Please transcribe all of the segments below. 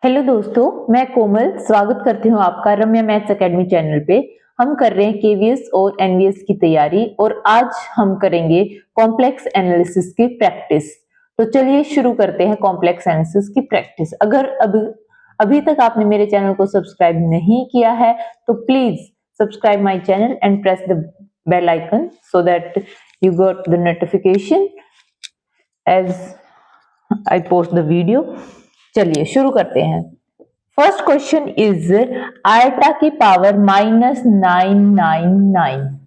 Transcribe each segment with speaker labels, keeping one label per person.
Speaker 1: Hello दोस्तों, मैं कोमल स्वागत करती हूँ आपका रम्या मैथ्स एकेडमी चैनल पे। हम कर रहे हैं केवीएस और एनवीएस की तैयारी और आज हम करेंगे कॉम्प्लेक्स एनालिसिस की प्रैक्टिस। तो चलिए शुरू करते हैं कॉम्प्लेक्स एनालिसिस की प्रैक्टिस। अगर अभी तक आपने मेरे चैनल को सब्सक्राइब नहीं किया है तो please subscribe my channel and press the bell icon so that you got the notification as I post the video। चलिए शुरू करते हैं। फर्स्ट क्वेश्चन इज आयटा की पावर -999।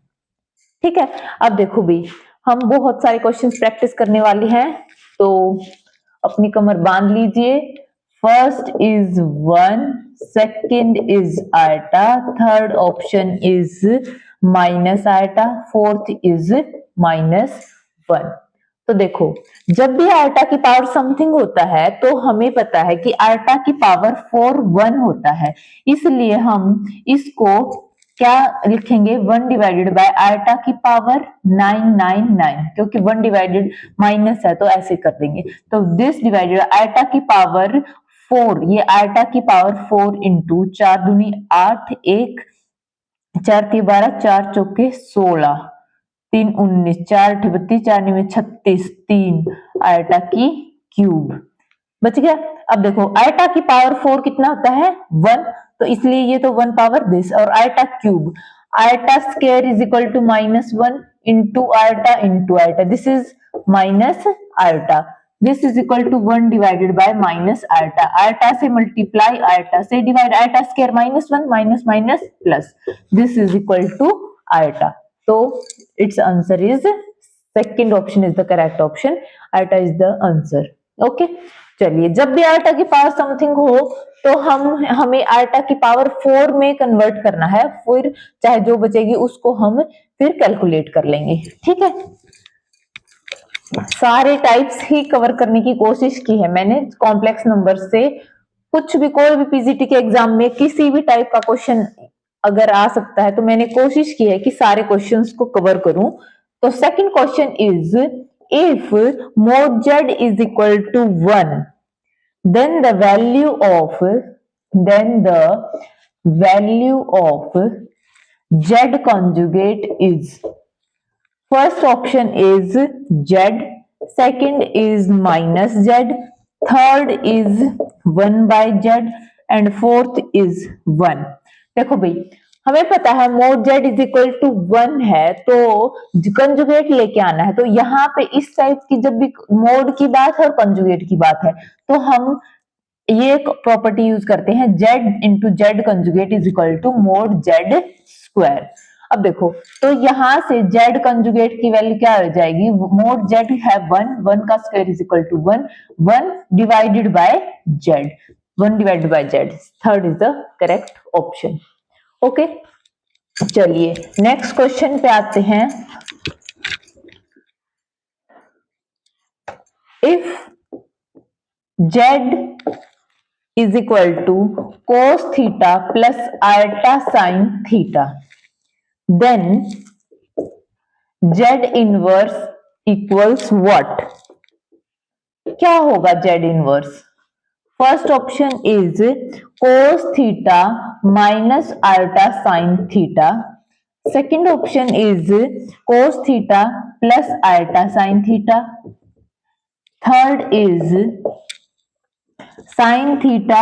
Speaker 1: ठीक है, अब देखो भी हम बहुत सारे क्वेश्चंस प्रैक्टिस करने वाले हैं, तो अपनी कमर बांध लीजिए। First is 1, second is eta, third option is minus eta, fourth is -1। तो देखो, जब भी आयटा की पावर समथिंग होता है तो हमें पता है कि आयटा की पावर 4 1 होता है, इसलिए हम इसको क्या लिखेंगे 1 डिवाइडेड बाय आयटा की पावर 999, क्योंकि 1 डिवाइडेड माइनस है तो ऐसे कर देंगे। तो दिस डिवाइडेड आयटा की पावर 4, ये आयटा की पावर 4 इंटू 4 दूनी 8, 1 4 3 12, 4 चौके 16, 3 19, 4 32, 4 9 36, 3 आयटा की क्यूब बच गया। अब देखो आयटा की पावर 4 कितना होता है 1, तो इसलिए ये तो 1 पावर दिस, और iota cube iota square is equal to -1 into iota, this is minus iota, this is equal to 1 divided by minus iota, iota से मल्टीप्लाई आयटा से divide, iota square -1 minus minus plus, this is equal to iota. तो it's answer is second option is the correct option, iota is the answer. Okay, चलिए जब भी eta की power something हो तो हमें आयटा की पावर 4 में कन्वर्ट करना है, फिर चाहे जो बचेगी उसको हम फिर कैलकुलेट कर लेंगे। ठीक है, सारे टाइप्स ही कवर करने की कोशिश की है मैंने कॉम्प्लेक्स नंबर से। कुछ भी, कोई भी पीजीटी के एग्जाम में किसी भी टाइप का क्वेश्चन अगर आ सकता है तो मैंने कोशिश की है कि सारे क्वेश्चंस को कवर करूं। तो second question is if mod z is equal to 1, then the value of z conjugate is, first option is z, second is minus z, third is 1 by z and fourth is 1। देखो भाई, हमें पता है mod z is equal to 1 है तो conjugate लेके आना है। तो यहाँ पे इस टाइप की जब भी मोड की बात है और कंजुगेट की बात है तो हम ये प्रॉपर्टी यूज करते हैं, z into z conjugate is equal to mod z square. अब देखो, तो यहां से z कंजुगेट की वैल्यू क्या हो जाएगी, मोड z है 1, 1 का square is equal to 1, 1 divided by z, 1 divided by z, third is the correct option. Okay, चलिए नेक्स्ट क्वेश्चन पे आते हैं। If z is equal to cos theta plus iota sin theta, then z inverse equals what? क्या होगा z inverse? First option is cos theta minus iota sin theta, second option is cos theta plus iota sin theta, third is sin theta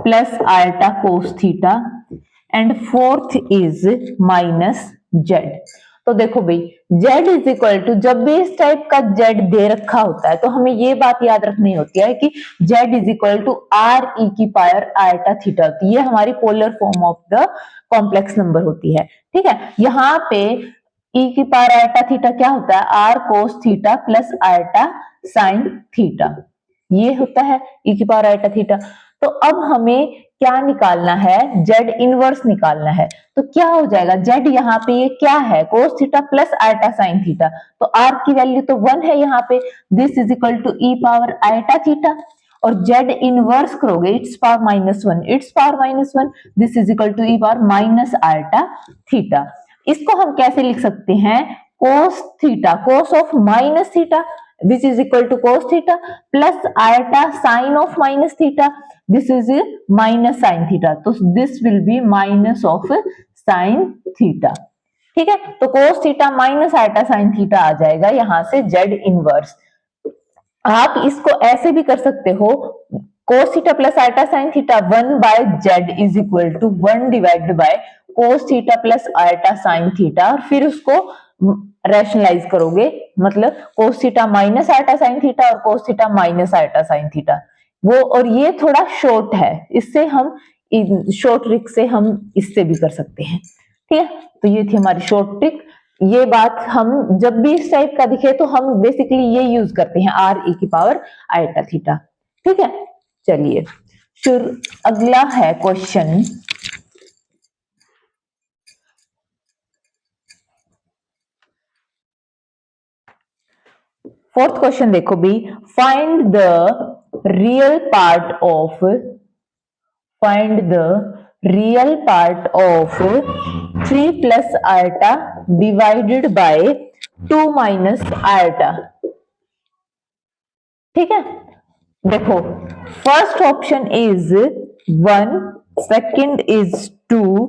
Speaker 1: plus iota cos theta and fourth is minus z। तो देखो भाई, z is equal to, जब भी इस type का z दे रखा होता है तो हमें ये बात याद रखनी होती है कि z is equal to r e की पावर आयटा थीटा होती है, ये हमारी polar form of the complex number होती है। ठीक है, यहाँ पे e की पावर आयटा थीटा क्या होता है, r cos theta plus iota sine theta, ये होता है e की पावर आयटा थीटा। तो अब हमें क्या निकालना है, z इनवर्स निकालना है। तो क्या हो जाएगा, z यहाँ पे ये क्या है, cos theta plus iota sine theta, तो r की वैल्यू तो 1 है यहाँ पे, this is equal to e power iota theta, और z इनवर्स करोगे it's power -1, it's power -1, this is equal to e power minus iota theta. इसको हम कैसे लिख सकते हैं, cos theta, cos of minus theta, which is equal to cos theta plus iota sin of minus theta, this is minus sin theta, तो this will be minus of sin theta। ठीक है, तो cos theta minus iota sine theta आ जाएगा यहां से z inverse. आप इसको ऐसे भी कर सकते हो, cos theta plus iota sine theta 1 by z is equal to 1 divided by cos theta plus iota sine theta, और फिर उसको रैशनलाइज करोगे, मतलब cos theta minus iota sine theta और cos theta minus iota sine theta वो, और ये थोड़ा शॉर्ट है, इससे हम शॉर्ट ट्रिक से हम इससे भी कर सकते हैं। ठीक है, तो ये थी हमारी शॉर्ट ट्रिक। ये बात हम जब भी इस टाइप का दिखे तो हम बेसिकली ये यूज करते हैं आर ई की पावर आइटा थीटा। ठीक है, चलिए फिर अगला है क्वेश्चन, फोर्थ क्वेश्चन देखो भी, find the real part of, find the real part of 3 plus iota divided by 2 minus iota. ठीक है, देखो first option is 1, second is 2,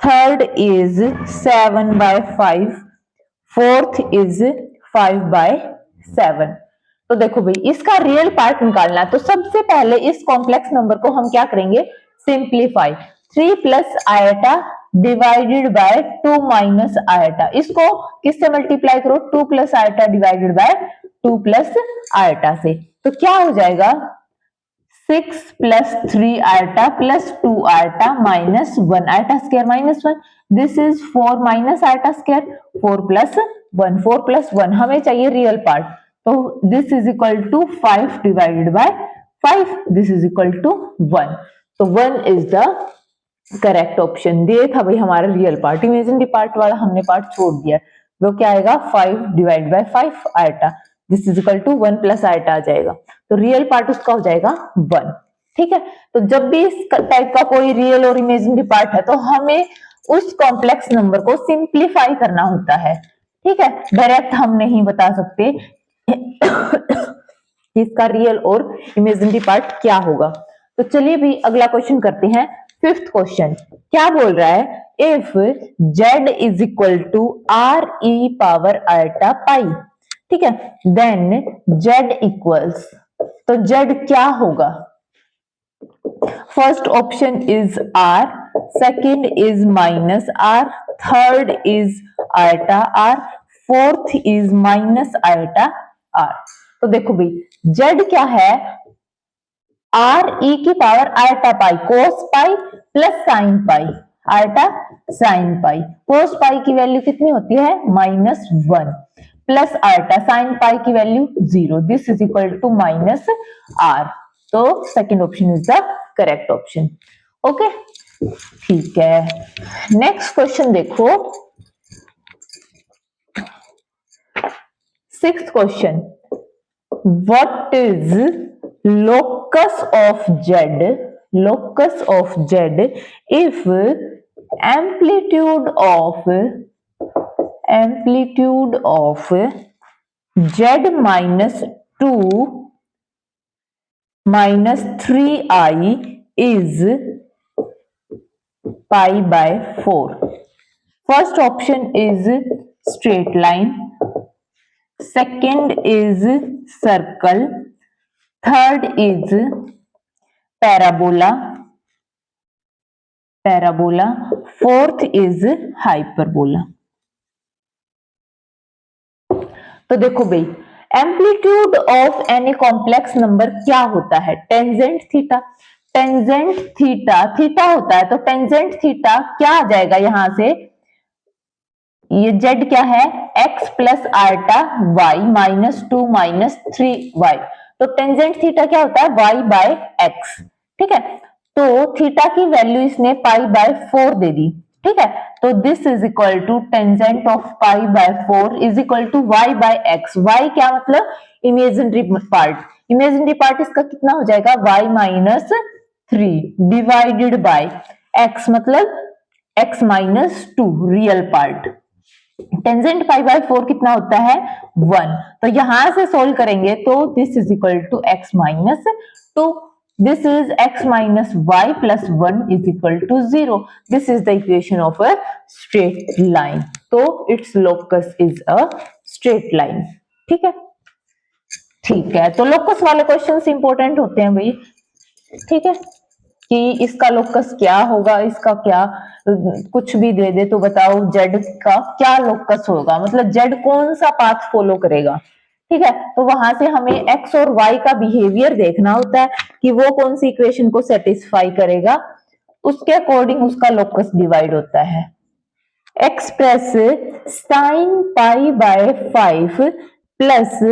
Speaker 1: third is 7 by 5, fourth is 5 by 7। तो देखो भाई इसका रियल पार्ट निकालना है, तो सबसे पहले इस कॉम्प्लेक्स नंबर को हम क्या करेंगे, simplify. 3 plus iota divided by 2 minus iota, इसको किससे मल्टीप्लाई करो, 2 plus iota divided by 2 plus iota से, तो क्या हो जाएगा 6 plus 3 iota plus 2 iota minus 1 iota square minus 1, this is 4 minus iota square, 4 plus 1, 4 plus 1, हमें चाहिए रियल पार्ट, तो this is equal to 5 divided by 5, this is equal to 1, तो 1 is the correct option. ये था भाई हमारा real part, imaginary part वाला हमने पार्ट छोड़ दिया, वो क्या आएगा 5 divide by 5 iota, this is equal to 1 plus iota आ जाएगा, तो रियल पार्ट उसका हो जाएगा 1। ठीक है, तो जब भी इस टाइप का कोई रियल और इमेजिनरी पार्ट है तो हमें उस कॉम्प्लेक्स नंबर को सिंप्लीफाई करना होता है। ठीक है, डायरेक्ट हम नहीं बता सकते इसका रियल और इमेजिनरी पार्ट क्या होगा। तो चलिए भी अगला क्वेश्चन करते हैं। फिफ्थ क्वेश्चन क्या बोल रहा है, if z is equal to r e power iota pi, ठीक है, देन z इक्वल्स, तो z क्या होगा, first option is r, second is minus r, third is iota r, fourth is minus iota r। तो देखो भाई z क्या है, आर ई की power iota pi, cos pi plus sine pi, iota sine pi, cos pi की value कितनी होती है -1 प्लस आइटा साइन पाई की value 0, this is equal to minus r, तो second option is the correct option. Okay, ठीक है, next question देखो, sixth question, what is locus of z, locus of z if amplitude of z minus 2 minus 3i is pi by 4। first option is straight line, second is circle, third is parabola, fourth is hyperbola। तो देखो भाई amplitude of any complex number क्या होता है, tangent theta, tangent theta, theta होता है, तो tangent theta क्या आ जाएगा यहां से, ये z क्या है x plus iota y minus 2 minus 3y, तो टेंजेंट थीटा क्या होता है y बाय x। ठीक है, तो थीटा की वैल्यू इसने पाई बाय 4 दे दी। ठीक है, तो this is equal to tangent of pi by 4 is equal to y by x। y क्या मतलब इमेजिनरी पार्ट, इमेजिनरी पार्ट इसका कितना हो जाएगा y minus 3 divided by x मतलब x minus 2 real part. Tangent pi by 4 कितना होता है 1। तो यहां से सोल्व करेंगे तो this is equal to x minus 2, this is x minus y plus 1 is equal to 0। This is the equation of a straight line. तो it's locus is a straight line. ठीक है, ठीक है। तो लोकस वाले questions important होते हैं भाई। ठीक है, कि इसका लोकस क्या होगा, इसका क्या, कुछ भी दे दे तो बताओ जेड का क्या लोकस होगा, मतलब जेड कौन सा पाथ फॉलो करेगा। ठीक है, तो वहां से हमें एक्स और वाई का बिहेवियर देखना होता है कि वो कौन सी इक्वेशन को सेटिस्फाई करेगा, उसके अकॉर्डिंग उसका लोकस डिवाइड होता है। Express sine pi by 5 plus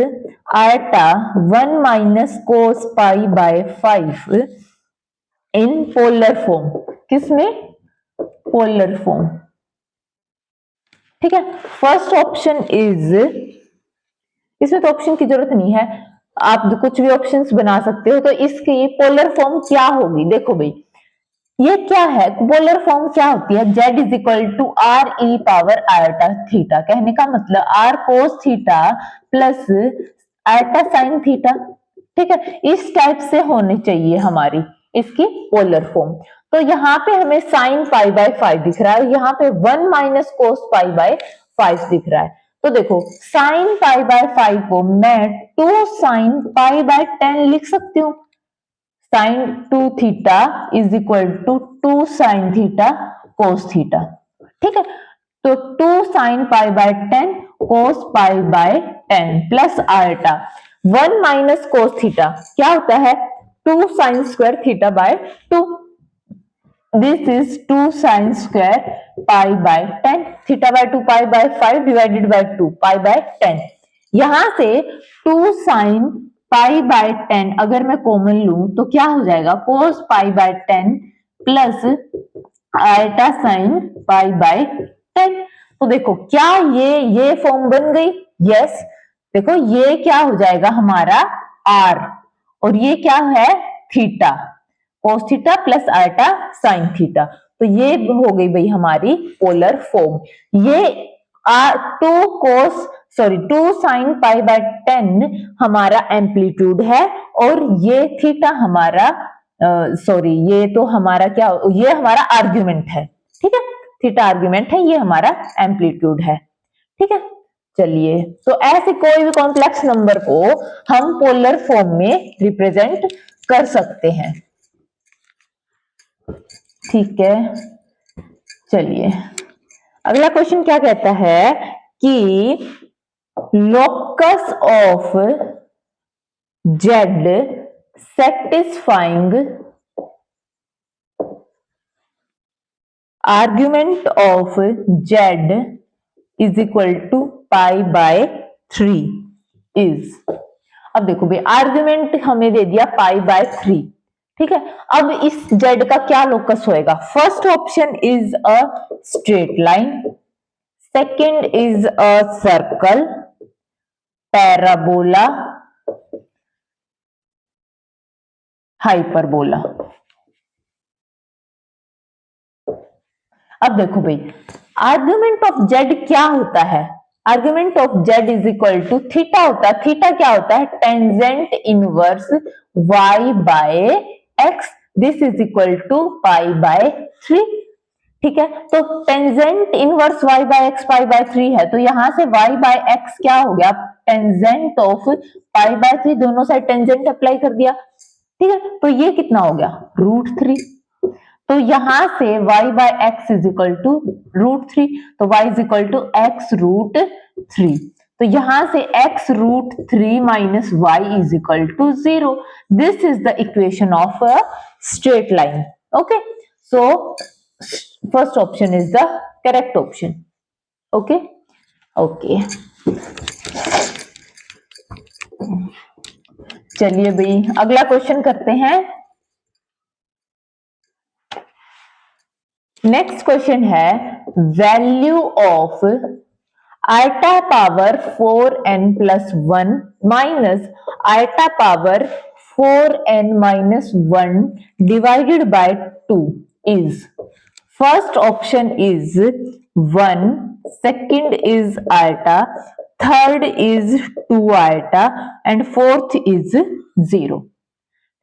Speaker 1: iota 1 minus cos pi by 5 in polar form. किसमें? Polar form. ठीक है, फर्स्ट ऑप्शन इज, इसमें तो ऑप्शन की जरूरत नहीं है, आप कुछ भी ऑप्शंस बना सकते हो। तो इसकी पोलर फॉर्म क्या होगी, देखो भाई ये क्या है, पोलर फॉर्म क्या होती है, z is equal to r e power iota theta. कहने का मतलब r cos theta plus iota sine theta. ठीक है, इस टाइप से होनी चाहिए हमारी इसकी पोलर फॉर्म। तो यहाँ पे हमें साइन पाई बाय 5 दिख रहा है, यहाँ पे 1 माइनस कोस पाई बाय 5 दिख रहा है। तो देखो साइन पाई बाय 5 को मैं 2 साइन पाई बाय 10 लिख सकती हूँ। Sine 2 theta is equal to 2 sine theta cos theta. ठीक है, तो 2 sine pi by 10 cos pi by 10 plus iota 1 minus cos theta क्या होता है 2 sine square theta by 2। This is 2 sine square pi by 10 theta by 2 pi by 5 divided by 2 pi by 10। यहां से 2 sine pi by 10 अगर मैं common लूं तो क्या हो जाएगा cos pi by 10 plus iota sine pi by 10। तो देखो क्या ये फॉर्म बन गई, यस। देखो ये क्या हो जाएगा हमारा आर और ये क्या है theta, cos theta plus iota sine theta. तो ये हो गई भाई हमारी पोलर फॉर्म। ये 2 साइन पाई बाय 10 हमारा एम्पलीट्यूड है और ये थीटा हमारा ये तो हमारा क्या, ये हमारा आर्ग्यूमेंट है। ठीक है, थीटा आर्ग्यूमेंट है, ये हमारा एम्पलीट्यूड है। ठीक है, चलिए तो ऐसे कोई भी कॉम्प्लेक्स नंबर को हम पोलर फॉर्म में रिप्रेजेंट कर सकते हैं। ठीक है, चलिए अगला क्वेश्चन क्या कहता है कि locus of z satisfying argument of z is equal to pi by 3 is. अब देखो भाई आर्ग्यूमेंट हमें दे दिया पाई बाय 3। ठीक है, अब इस जेड का क्या लोकस होएगा, first option is a straight line, second is a circle, parabola, hyperbola. अब देखो भाई आर्ग्यूमेंट ऑफ जेड क्या होता है, argument of z is equal to theta होता है। थीटा क्या होता है tangent inverse y by x, this is equal to pi by 3। ठीक है, तो tangent inverse y by x pi by 3 है, तो यहां से y बाय एक्स क्या हो गया टेंजेंट ऑफ पाई बाय 3, दोनों साइड टेंजेंट अप्लाई कर दिया। ठीक है, तो ये कितना हो गया √3। तो यहां से y by x is equal to √3, तो y is equal to x √3। तो यहां से x √3 minus y is equal to 0। This is the equation of a straight line. Okay, so first option is the correct option. Okay, okay. चलिए भाई अगला question करते हैं। Next question है value of eta power 4n plus 1 minus eta power 4n minus 1 divided by 2 is. First option is 1, second is eta, third is 2 eta and fourth is 0।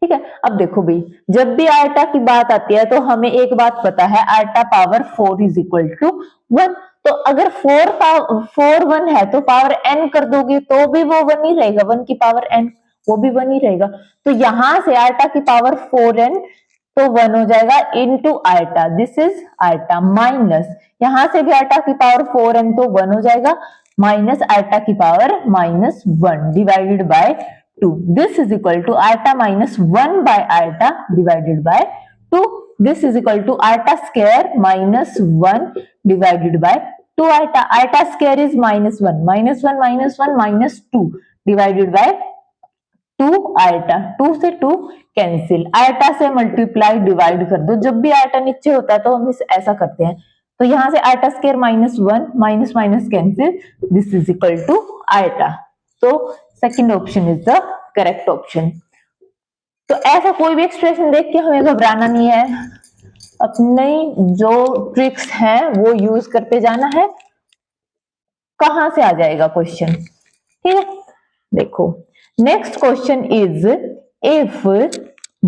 Speaker 1: ठीक है, अब देखो भाई, जब भी आयटा की बात आती है तो हमें एक बात पता है, iota power 4 is equal to 1। तो अगर 4 1 है तो पावर n कर दोगे तो भी वो 1 ही रहेगा, 1 की पावर n वो भी 1 ही रहेगा। तो यहां से आयटा की पावर 4n तो 1 हो जाएगा into eta, this is eta, minus यहां से भी आयटा की पावर 4n तो 1 हो जाएगा, माइनस आयटा की power -1 divided by 2, this is equal to iota -1 by iota divided by 2, this is equal to iota square -1 divided by 2 iota, iota square is -1, -1 -2 divided by 2 iota, 2 से 2 cancel, iota से multiply divide कर दो, जब भी eta नीचे होता है तो हम इस ऐसा करते हैं, तो यहां से iota square -1 minus minus cancel, this is equal to iota. तो second option is the correct option. तो ऐसा कोई भी एक्सप्रेशन देख के हमें घबराना नहीं है, अपनी जो ट्रिक्स हैं वो यूज करते जाना है, कहां से आ जाएगा क्वेश्चन। ठीक है, देखो next question is if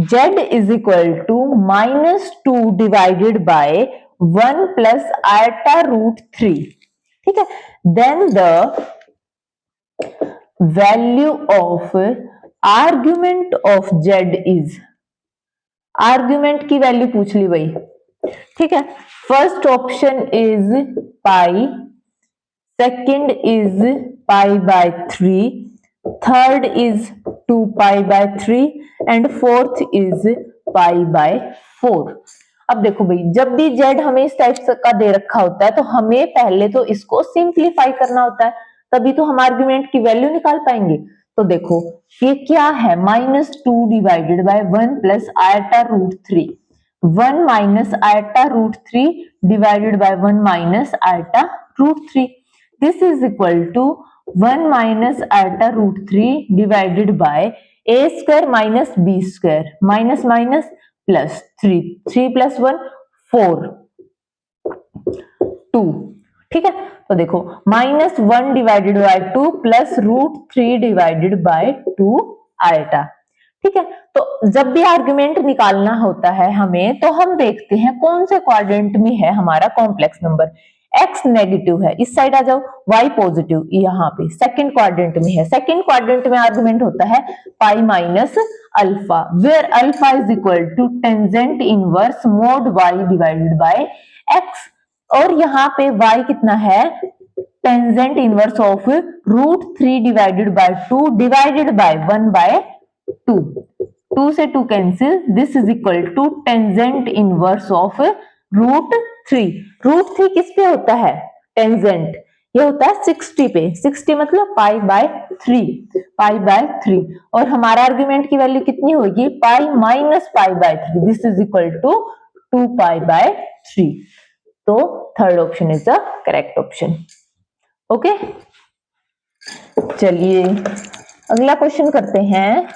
Speaker 1: z is equal to -2 divided by 1 plus iota root 3, ठीक है, then the value of argument of z is, argument की वैल्यू पूछ ली भाई। ठीक है, first option is pi, second is pi by 3, third is 2 pi by 3 and fourth is pi by 4। अब देखो भाई, जब भी z हमें इस टाइप का दे रखा होता है तो हमें पहले तो इसको सिंप्लीफाई करना होता है, तभी तो हम आर्गुमेंट की वैल्यू निकाल पाएंगे। तो देखो ये क्या है, -2 divided by 1 plus iota root 3, 1 minus iota root 3 divided by 1 minus iota root 3, this is equal to 1 minus iota root 3 divided by a square minus b square, minus minus plus 3, 3 plus 1 4 2। ठीक है, तो देखो -1 divided by 2 plus root 3 divided by 2 iota. ठीक है, तो जब भी argument निकालना होता है हमें, तो हम देखते हैं कौन से क्वाड्रेंट में है हमारा कॉम्प्लेक्स नंबर। x नेगेटिव है, इस साइड आ जाओ, y पॉजिटिव यहाँ पे सेकंड क्वाड्रेंट में है, सेकंड क्वाड्रेंट में आर्गुमेंट होता है pi minus alpha, where alpha is equal to tangent inverse mod y divided by x, और यहाँ पे y कितना है, tangent inverse of root 3 divided by 2 divided by 1 by 2, 2 से 2 cancel, this is equal to tangent inverse of root 3। Root 3 किस पे होता है, टेंजेंट, ये होता है 60 पे, 60 मतलब पाई बाय 3, पाई बाय 3, और हमारा आर्गुमेंट की वैल्यू कितनी होगी, pi minus pi by 3, this is equal to 2 pi by 3। तो third option is the correct option. Okay, चलिए अगला क्वेश्चन करते हैं।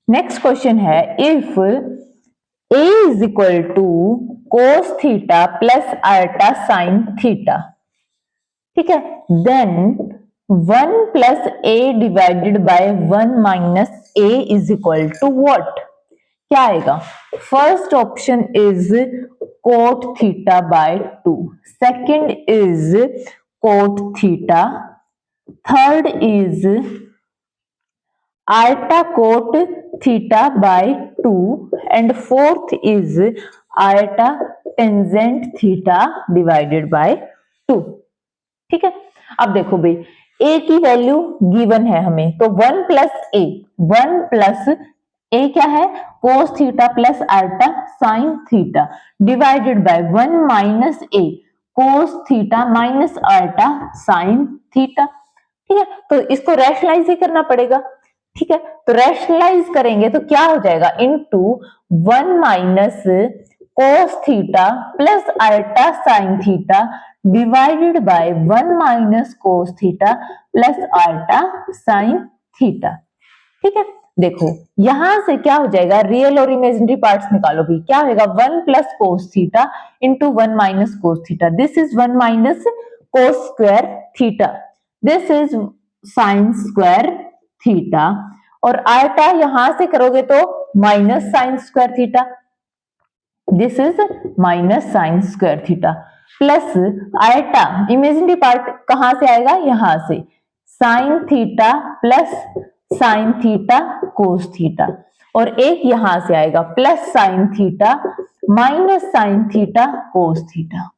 Speaker 1: नेक्स्ट क्वेश्चन है, if a is equal to cos theta plus iota sine theta, ठीक है, then 1 plus a divided by 1 minus a is equal to what, क्या आएगा। First option is cot theta by 2, second is cot theta, third is eta coat theta by 2 and fourth is eta tangent theta divided by 2। ठीक है, अब देखो भाई, a की value given है हमें, तो 1 प्लस ए, 1 प्लस ए क्या है, cos theta plus iota sine theta divided by 1 minus A cos theta minus iota sine theta. ठीक है, तो इसको रैशनलाइज ही करना पड़ेगा। ठीक है, तो रैशनलाइज करेंगे तो क्या हो जाएगा, into 1 minus cos theta plus iota sine theta divided by 1 minus cos theta plus iota sine theta. ठीक है, देखो यहां से क्या हो जाएगा, रियल और इमेजिनरी पार्ट्स निकालो भी, क्या होगा 1 plus cos theta into 1 minus cos theta, this is 1 minus cos square theta, this is sine square theta, और आयटा यहां से करोगे तो minus sign square theta, this is minus sign square theta, plus eta imaginary part कहां से आएगा, यहां से sign theta plus sign theta cos theta, और एक यहां से आएगा plus sine theta minus sign theta cos theta.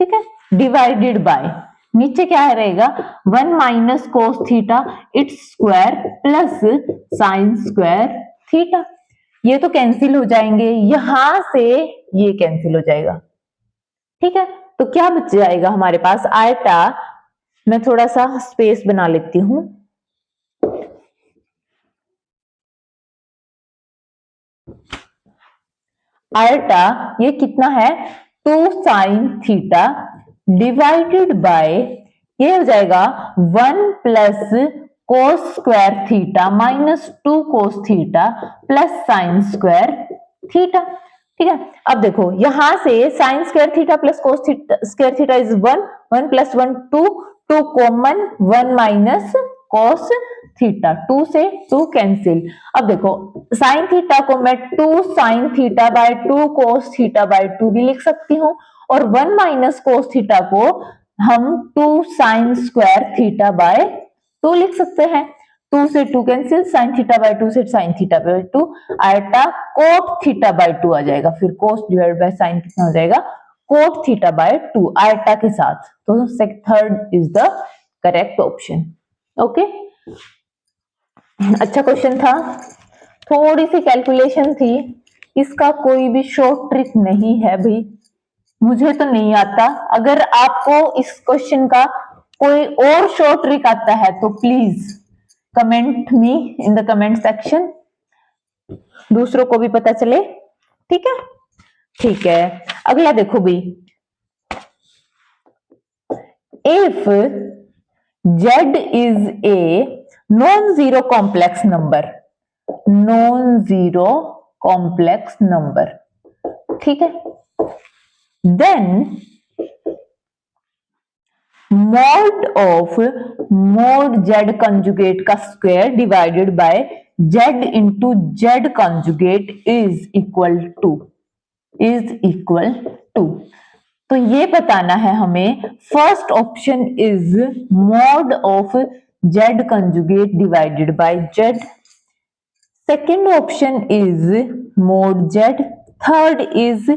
Speaker 1: ठीक है, डिवाइडेड बाय नीचे क्या रहेगा 1 minus cos theta it's square plus sine square theta, ये तो कैंसिल हो जाएंगे, यहां से ये कैंसिल हो जाएगा। ठीक है, तो क्या बच जाएगा हमारे पास आयटा, मैं थोड़ा सा स्पेस बना लेती हूं, आयटा ये कितना है 2 साइन थीटा डिवाइडेड बाय ये हो जाएगा 1 plus cos square theta minus 2 कोस theta plus sine square theta. ठीक है, अब देखो यहां से sign square theta plus cos square theta is 1, 1 plus 1 2, 2 common 1 minus cos theta, 2 से 2 कैंसिल। अब देखो साइन थीटा को मैं 2 sine theta by 2 cos theta by 2 भी लिख सकती हूँ, और 1 माइनस कोस थीटा को हम 2 साइन स्क्वायर थीटा बाय 2 लिख सकते हैं, 2 से 2 कैंसिल, साइन थीटा बाय 2 से sine theta by 2, eta coat theta by 2 आ जाएगा, फिर कोस डिवाइड बाय साइन कितना हो जाएगा कोट थीटा बाय 2 आयटा के साथ, तो third is the correct option. Okay, अच्छा क्वेश्चन था, थोड़ी सी कैलकुलेशन थी, इसका कोई भी शॉर्ट ट्रिक नहीं है भाई, मुझे तो नहीं आता, अगर आपको इस क्वेश्चन का कोई और शॉर्ट ट्रिक आता है तो please comment me in the comment section, दूसरों को भी पता चले। ठीक है, ठीक है, अगला देखो भी, if z is a non-zero complex number, non-zero complex number, ठीक है, then mod of mod z conjugate का square divided by z into z conjugate is equal to तो ये बताना है हमें, first option is mod of z conjugate divided by z, second option is mod z, third is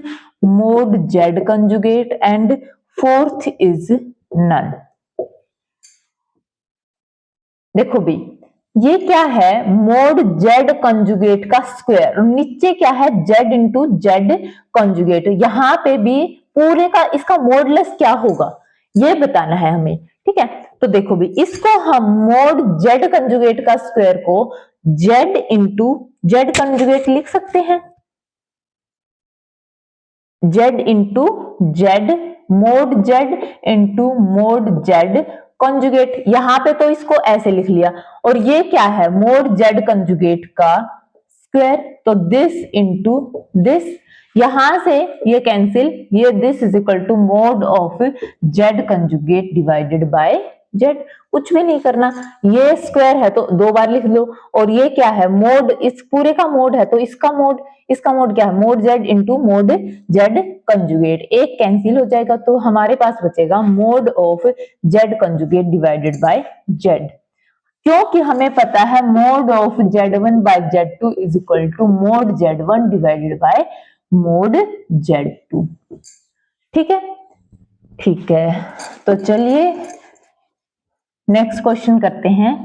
Speaker 1: mod z conjugate and fourth is none. देखो भी ये क्या है मॉड z कंजुगेट का स्क्वायर, नीचे क्या है z इंटू जेड कंजुगेट, यहां पे भी पूरे का इसका मॉडुलस क्या होगा ये बताना है हमें। ठीक है, तो देखो भी इसको हम मॉड z कंजुगेट का स्क्वायर को z इंटू जेड कंजुगेट लिख सकते हैं, z into Z mod z into mod z conjugate, यहां पे तो इसको ऐसे लिख लिया, और ये क्या है मॉड z कंजुगेट का स्क्वायर, तो दिस इंटू दिस, यहां से ये कैंसिल, ये this is equal to mod of z conjugate divided by z, कुछ भी नहीं करना, ये स्क्वायर है तो 2 बार लिख लो, और ये क्या है मोड, इस पूरे का मोड है तो इसका मोड क्या है mod z into mod z conjugate, एक कैंसिल हो जाएगा, तो हमारे पास बचेगा mod of z conjugate divided by z, क्योंकि हमें पता है mod of z1 by z2 is equal to mod z1 divided by mod z2। ठीक है, ठीक है, तो चलिए नेक्स्ट क्वेश्चन करते हैं।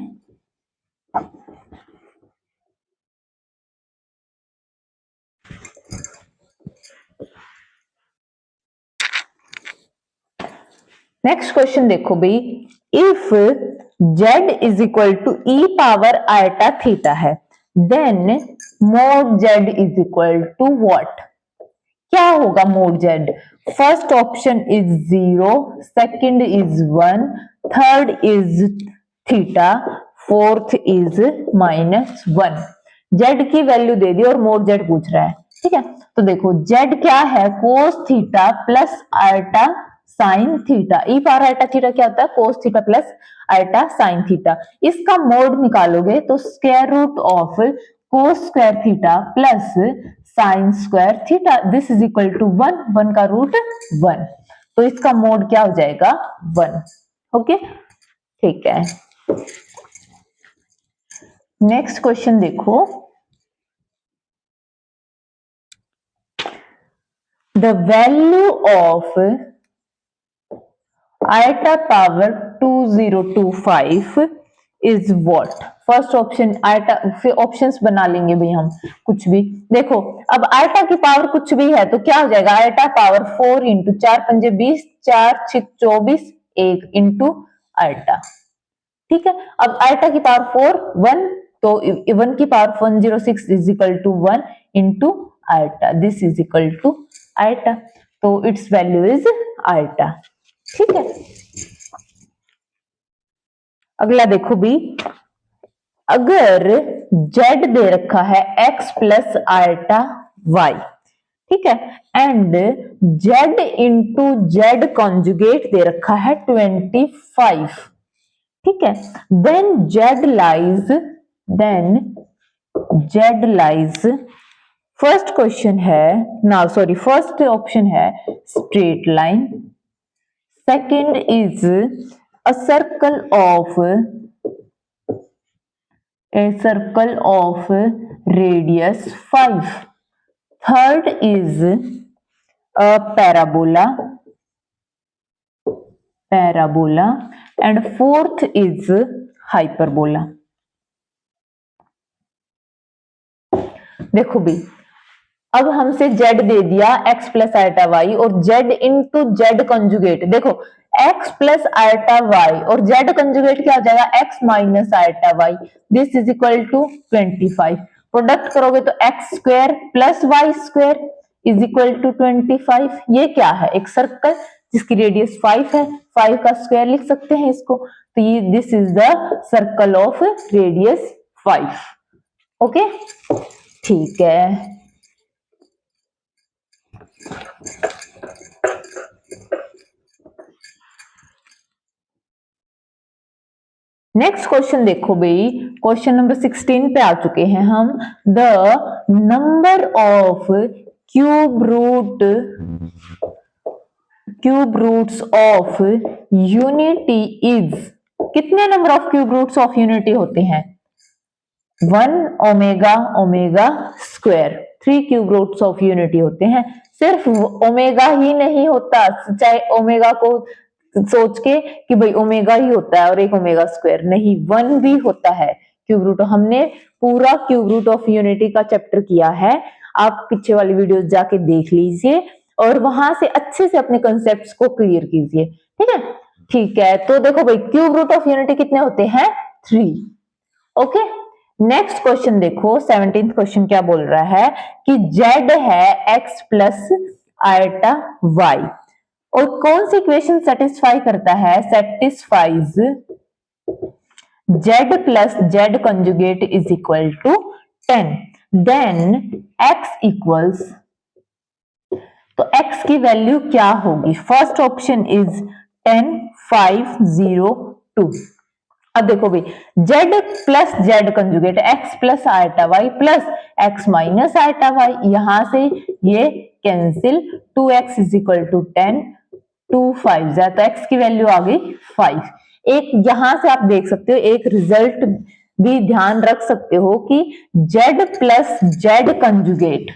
Speaker 1: नेक्स्ट क्वेश्चन देखो भाई, if z is equal to e power iota theta है, then mod z is equal to what, क्या होगा mod z? First option is 0, second is 1, third is theta, fourth is -1। Z की वैल्यू दे दी और मोड जेड पूछ रहा है, ठीक है। तो देखो जेड क्या है, cos theta plus iota sine theta. E power iota theta क्या होता है? Cos theta plus iota sine theta. इसका मोड निकालोगे तो square root of cos square theta plus sine square theta, this is equal to 1, 1 का root 1। तो इसका mod क्या हो जाएगा? 1। ओके, ठीक है। नेक्स्ट क्वेश्चन देखो, the value of ultra power 2025 is what? First option ultra, फिर ऑप्शंस बना लेंगे भाई हम कुछ भी। देखो अब आल्टा की पावर कुछ भी है तो क्या हो जाएगा? आल्टा पावर 4 इंटू 4 पंजे 20, 4 6 24, 1 इंटू आल्टा, ठीक है। अब आल्टा की पावर 4 1, तो 1 की power 106 is equal to 1 into iota, this is equal to iota, तो इट्स वैल्यू इज आल्टा, ठीक है। अगला देखो भी, अगर z दे रखा है x प्लस आल्टा y, ठीक है, and z into z conjugate दे रखा है 25, ठीक है, then z lies first question है ना, सॉरी फर्स्ट ऑप्शन है straight line, second is a circle of radius 5, third is a parabola, and fourth is hyperbola। देखो भी, अब हमसे z दे दिया x प्लस आल्टा y और z इंटू जेड कंजुगेट, देखो x प्लस आल्टा y और z कंजुगेट क्या हो जाएगा? x minus iota y, this is equal to 25। Product करोगे तो x square plus y square is equal to 25। ये क्या है? एक सर्कल जिसकी रेडियस 5 है, 5 का स्क्वायर लिख सकते हैं इसको, तो ये this is the circle of radius 5। Okay, ठीक है। नेक्स्ट क्वेश्चन देखो भाई, क्वेश्चन नंबर 16 पे आ चुके हैं हम। The number of cube roots of unity is, कितने number of cube roots of unity होते हैं? 1 omega omega square, 3 cube roots of unity होते हैं। सिर्फ ओमेगा ही नहीं होता, चाहे ओमेगा को सोच के कि भाई ओमेगा ही होता है और एक ओमेगा स्क्वायर, नहीं 1 भी होता है क्यूब रूट। हमने पूरा क्यूब रूट ऑफ यूनिटी का चैप्टर किया है, आप पीछे वाली वीडियोस जाके देख लीजिए और वहां से अच्छे से अपने कॉन्सेप्ट्स को क्लियर कीजिए, ठीक है। ठीक है, तो देखो भाई क्यूब रूट ऑफ यूनिटी कितने होते हैं? 3। ओके, नेक्स्ट क्वेश्चन देखो, 17th क्वेश्चन क्या बोल रहा है कि z है x प्लस आल्टा y, और कौन सी इक्वेशन सेटिस्फाई करता है? Satisfies z plus z conjugate is equal to 10, then x equals, तो x की वैल्यू क्या होगी? First option is 10 5 0 2। अब देखो भाई z plus z conjugate x plus iota y plus x minus iota y, यहां से ये cancel, 2x is equal to 10, 2 5 जा, तो x की वैल्यू आ गई 5। एक यहां से आप देख सकते हो, एक रिजल्ट भी ध्यान रख सकते हो कि z प्लस जेड कंजुगेट,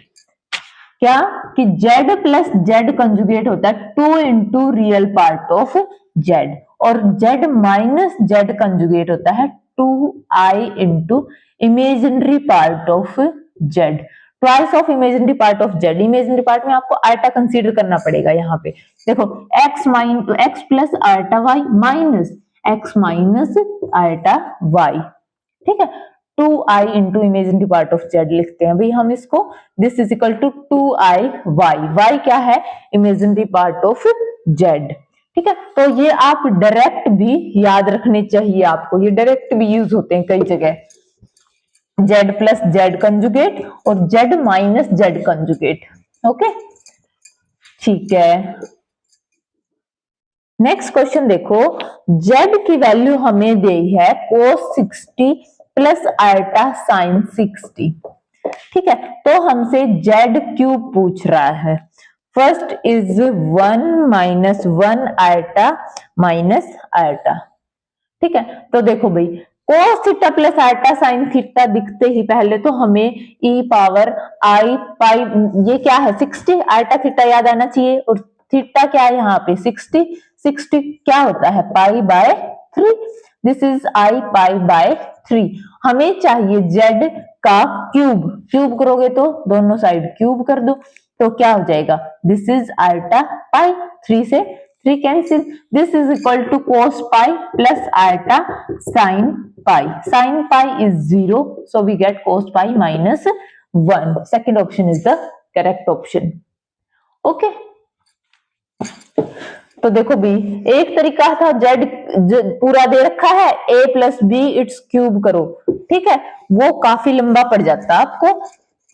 Speaker 1: क्या कि z प्लस जेड कंजुगेट होता है 2 into real part of z, और z माइनस जेड कंजुगेट होता है 2i into imaginary part of z, twice of imaginary part of z। Imaginary part में आपको ultra consider करना पड़ेगा। यहाँ पे देखो x plus iota y minus x minus iota y, ठीक है। 2i into imaginary part of z लिखते हैं भाई हम इसको। This is equal to 2i y क्या है इमेजिनरी पार्ट ऑफ z। ठीक है, तो ये आप डायरेक्ट भी याद रखने चाहिए आपको, ये डायरेक्ट भी यूज होते हैं कई जगह, z प्लस जेड कंजुगेट और z minus Z conjugate. Okay ठीक है, नेक्स्ट क्वेश्चन देखो, z की वैल्यू हमें दी है cos 60 प्लस आयटा साइन 60। ठीक है, तो हमसे z क्यूब पूछ रहा है। First is 1 minus 1 eta minus eta. ठीक है, तो देखो भाई cos theta plus iota sine theta दिखते ही पहले तो हमें e पावर आई पाई, ये क्या है 60, आयटा थीटा याद आना चाहिए, और थीटा क्या है यहाँ पे 60, 60 क्या होता है pi by 3, this is I pi by 3। हमें चाहिए z का क्यूब, क्यूब करोगे तो दोनों साइड क्यूब कर दो, तो क्या हो जाएगा दिस इज आयटा पाई, 3 से 3 cancel, this is equal to cos pi plus iota sine pi, sine pi is 0, so we get cos pi minus 1। Second option is the correct option. Okay, तो देखो भी एक तरीका था z पूरा दे रखा है a plus b it's cube करो, ठीक है, वो काफी लंबा पड़ जाता आपको,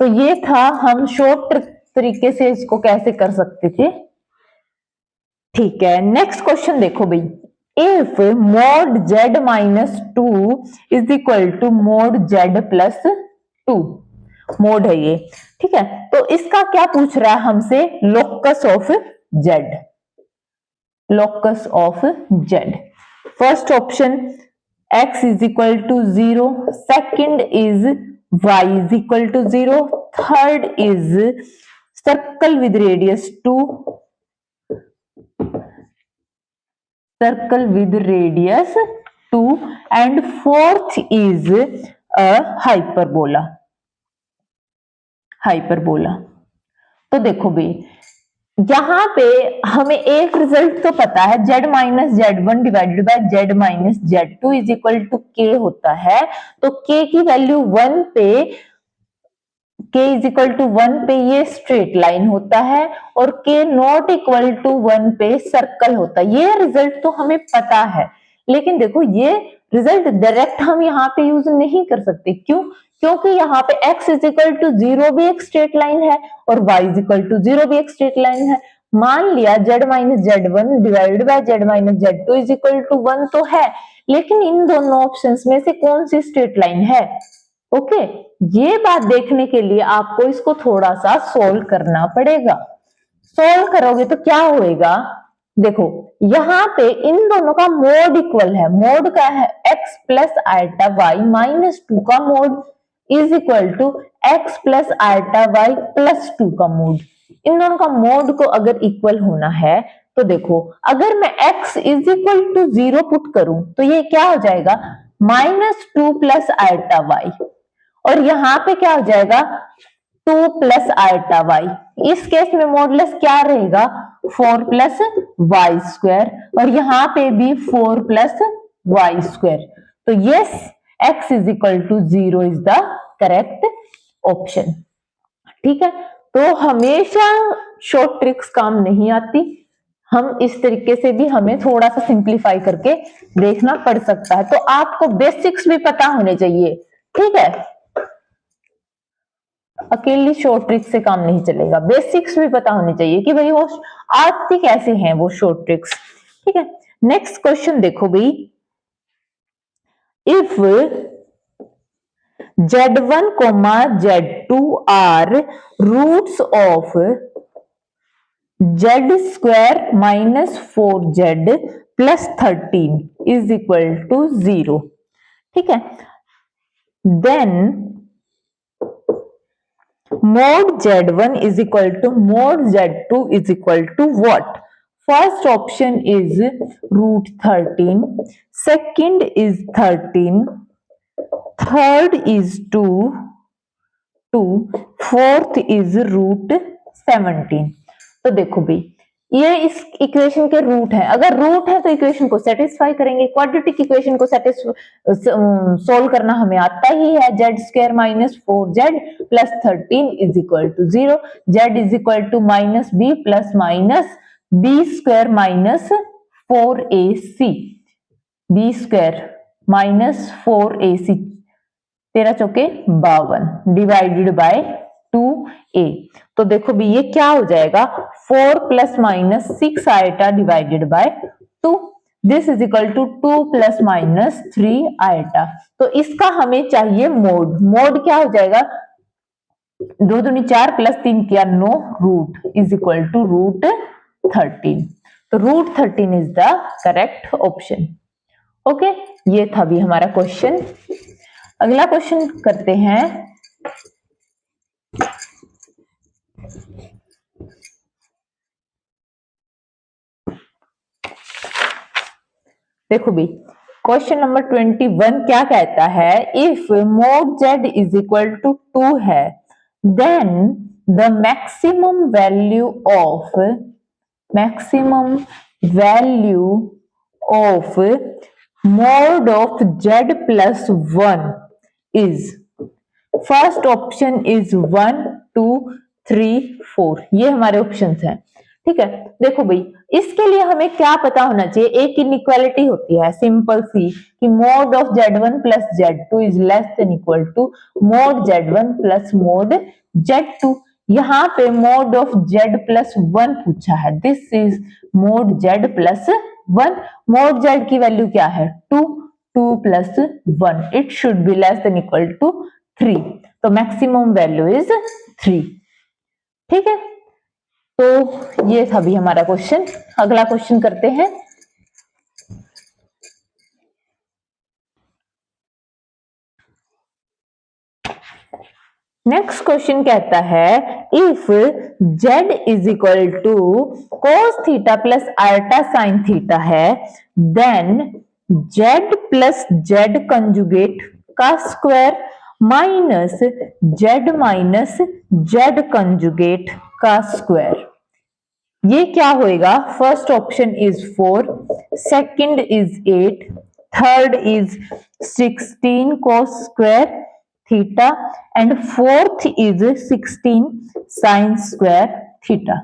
Speaker 1: तो ये था हम शॉर्ट तरीके से इसको कैसे कर सकते थे। ठीक है, नेक्स्ट क्वेश्चन देखो भाई, if mod z minus 2 is equal to mod z plus 2, mod है ये। ठीक है, तो इसका क्या पूछ रहा है हमसे, locus of z, locus of z। First option x is equal to 0, second is y is equal to 0, third is circle with radius 2, circle with radius 2, and fourth is a hyperbola, hyperbola। तो देखो भाई यहां पे हमें एक result तो पता है, z minus z1 divided by z minus z2 is equal to k होता है, तो k की वैल्यू 1 पे, k इज इक्वल टू 1 पे ये स्ट्रेट लाइन होता है, और k नॉट इक्वल टू 1 पे सर्कल होता है। ये रिजल्ट तो हमें पता है, लेकिन देखो ये रिजल्ट डायरेक्ट हम यहाँ पे यूज नहीं कर सकते, क्यों, क्योंकि यहाँ पे x इज इक्वल टू 0 भी एक स्ट्रेट लाइन है और y इज इक्वल टू 0 भी एक स्ट्रेट लाइन है। मान लिया z minus z1 divided by z minus z2 is equal to 1 तो है, लेकिन इन दोनों ऑप्शंस में से कौन सी स्ट्रेट लाइन है। ओके, ये बात देखने के लिए आपको इसको थोड़ा सा सोल्व करना पड़ेगा। सोल्व करोगे तो क्या होएगा, देखो यहाँ पे इन दोनों का मोड इक्वल है, मोड का है x plus iota y minus 2 का mod is equal to x plus iota y plus 2 का मोड। इन दोनों का मोड को अगर इक्वल होना है तो देखो अगर मैं x is equal to 0 put करूं तो ये क्या हो जाएगा माइनस 2 प्लस आयटा वाई, और यहाँ पे क्या हो जाएगा 2 प्लस आयटा वाई। इस केस में मॉडुलस क्या रहेगा 4 प्लस वाई स्क्वायर, और यहाँ पे भी 4 प्लस वाई स्क्वायर। तो yes x is equal to 0 is the correct option. ठीक है, तो हमेशा शॉर्ट ट्रिक्स काम नहीं आती, हम इस तरीके से भी हमें थोड़ा सा सिंप्लीफाई करके देखना पड़ सकता है, तो आपको बेसिक्स भी पता होने चाहिए। ठीक है, अकेली शॉर्ट ट्रिक से काम नहीं चलेगा, बेसिक्स भी पता होने चाहिए कि भाई वो आती कैसे हैं वो शॉर्ट ट्रिक्स। ठीक है, नेक्स्ट क्वेश्चन देखो भाई, if z1 z2 are roots of z square minus 4z plus 13 is equal to 0। ठीक है, then mod z1 is equal to mod z2 is equal to what? First option is root 13, second is 13, third is 2, fourth is root 17। तो देखो भाई ये इस equation के root है, अगर रूट है तो इक्वेशन को सेटिस्फाई करेंगे। क्वाड्रेटिक इक्वेशन को सोल्व करना हमें आता ही है। Z square minus 4z plus 13 is equal to 0, z is equal to minus b plus minus b square minus 4ac, b square minus 4ac, 13 चौके 52 डिवाइडेड बाय 2a। तो देखो भी ये क्या हो जाएगा, 4 plus minus 6 iota divided by 2, this is equal to 2 plus minus 3 iota. तो इसका हमें चाहिए मोड। मोड क्या हो जाएगा, 2 दूनी 4 प्लस 3 किया 9 root is equal to root 13। तो root 13 is the correct option. Okay, ये था भी हमारा क्वेश्चन। अगला क्वेश्चन करते हैं। देखो भी क्वेश्चन नंबर 21 क्या कहता है, if mod z is equal to 2 है, then the maximum value of mod of z plus 1 is, first option is 1 2 3 4, ये हमारे ऑप्शंस हैं। ठीक है, देखो भाई इसके लिए हमें क्या पता होना चाहिए, एक इनइक्वालिटी होती है सिंपल सी कि mod of z1 plus z2 is less than equal to mod z1 plus mod z2। यहाँ पे मोड ऑफ z प्लस 1 पूछा है, this is mod z plus 1। Mod z की वैल्यू क्या है 2, 2 plus 1, it should be less than equal to 3, तो maximum value is 3। ठीक है, तो ये था भी हमारा क्वेश्चन। अगला क्वेश्चन करते हैं। नेक्स्ट क्वेश्चन कहता है, if z is equal to cos theta plus iota sine theta है, then z plus z conjugate का स्क्वायर माइनस z कंजुगेट का स्क्वायर, ये क्या होएगा। First option is 4, second is 8, third is 16 cos square theta and fourth is 16 sine square theta.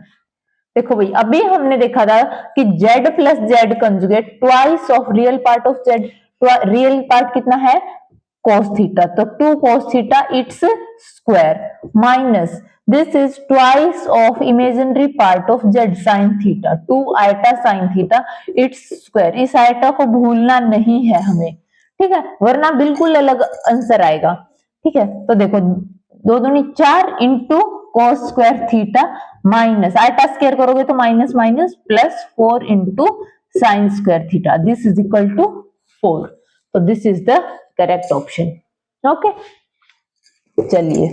Speaker 1: देखो भाई अभी हमने देखा था कि z plus z conjugate twice of real part of z, real part कितना है cos थीटा, तो 2 cos theta it's square minus this is twice of imaginary part of z sin theta, 2 iota sin theta it's square. इस आइटा को भूलना नहीं है हमें, ठीक है, वरना बिल्कुल अलग आंसर आएगा। ठीक है, तो देखो 2 दूनी 4 into cos square theta minus iota square करोगे तो minus minus plus 4 into sine square theta, this is equal to 4। तो this is the correct option. Okay, चलिए